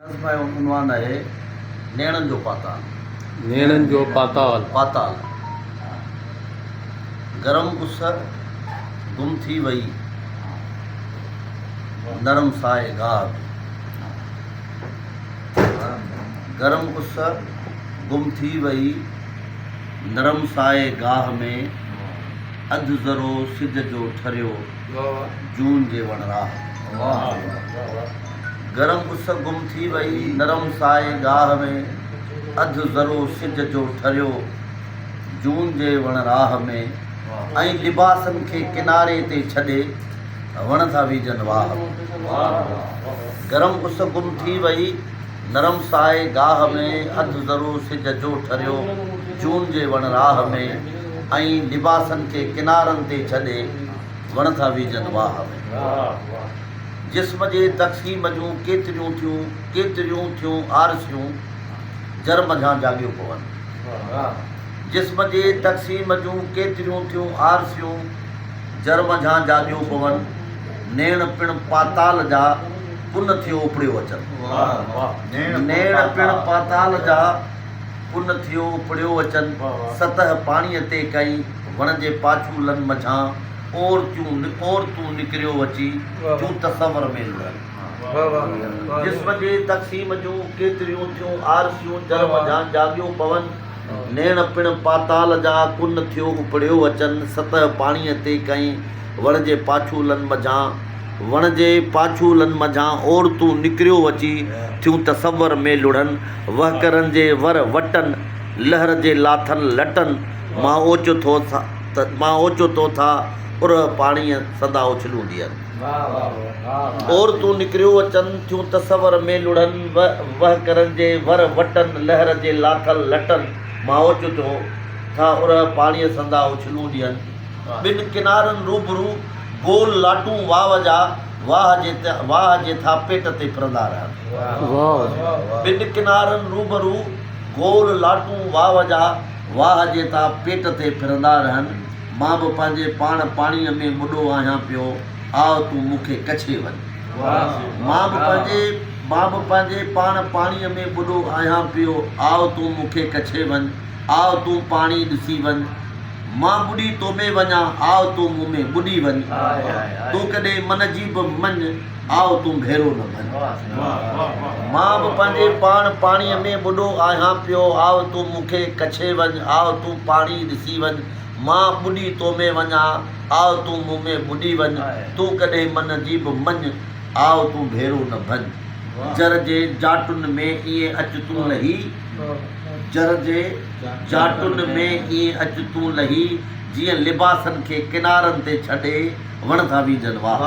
उन्वान है नेणन जो पाताल। नेणन जो पाताल। पाताल गरम उस गुम थी वई नरम साए गाह। गरम उस गुम थी वई नरम साए गाह में अधु ज़रो सिज जो ठरियो जून जे वण राह। गरम उस गुम थी वई नरम साए गाह में अधु ज़रो सिज जो ठरियो जून जे वण राह में। ऐं लिबासन खे किनारे ते छॾे वण था बीजनि वाह। गरम उस गुम थी वई नरम साए गाह में अधु ज़रो सिज जो ठरियो जून जे वण राह में। ऐं लिबासन खे किनारनि ते छॾे वण था बीजनि वाह में। जिस्म जे तक़सीम जूं केतिरियूं थियूं आरसियूं जर मझां जाॻियो पवनि। जिस्म जे तक़सीम जूं केतिरियूं थियूं आरसियूं जर मझां जाॻियो पवनि। नेण पिण पाताल जा पुन थियो उपड़ियो अचनि। नेण पिण पाताल जा पुन थियो उपड़ियो अचनि। सतह पाणीअ ते कई वण जे पाछूलनि मझां और तूं निकिरियो अची तूं तसवर में लुड़नि। जिस्म जे तक़सीम जूं केतिरियूं थियूं आरसियूं जर मझां जाॻियो पवनि। नेण पिण पाताल जा कुन थियो उपड़ियो अचनि। सतह पाणीअ ते कई वण जे पाछूलनि मझां और तूं निकिरियो अची थियूं तसवर में लुड़नि। वहकरनि जे वर वटनि लहर जे लाथनि लटनि मां ओचो थो था उर पाणीअ सदा उछलूं ॾियनि। और तूं निकिरियो अचनि थियूं तसवर में लुड़नि। वहकरनि जे वर वटनि लहर जे लाथल लटनि मां ओचो था उर पाणीअ सदा उछलूं ॾियनि। ॿिनि किनारनि रूबरू गोल लाटूं वाह जा वाह जे था पेट ते फिरंदा रहनि। ॿिनि किनारनि रूबरू गोल लाटूं वाह जा वाह जे था पेट ते फिरंदा रहनि। मां बि पंहिंजे पाण पाणीअ में मुॾो आहियां पियो आव तूं मूंखे कछे वञ। मां बि पंहिंजे पाण पाणीअ में मुॾो आहियां पियो आव तूं मूंखे कछे वञ। आव तूं पाणी ॾिसी वञ मां ॿुॾी तो में वञा आव तूं मूं में ॿुॾी वञ। तूं कॾहिं मन जी बि मञ आव तूं भेरो न भञ। मां बि पंहिंजे पाण पाणीअ में मुॾो आहियां पियो आव तूं मूंखे कछे वञ। आव तूं पाणी ॾिसी वञ मां ॿुॾी तो में वञा आव तूं मूं में ॿुॾी वञ। तूं कॾहिं मन जी बि मञ आव तूं भेरो न भञ। जर जे जाटुनि में ईअं अच तूं लही। जर जे जाटुनि में ईअं अच तूं लही जीअं लिबासनि खे किनारनि ते छॾे वण था बीजनि वाह।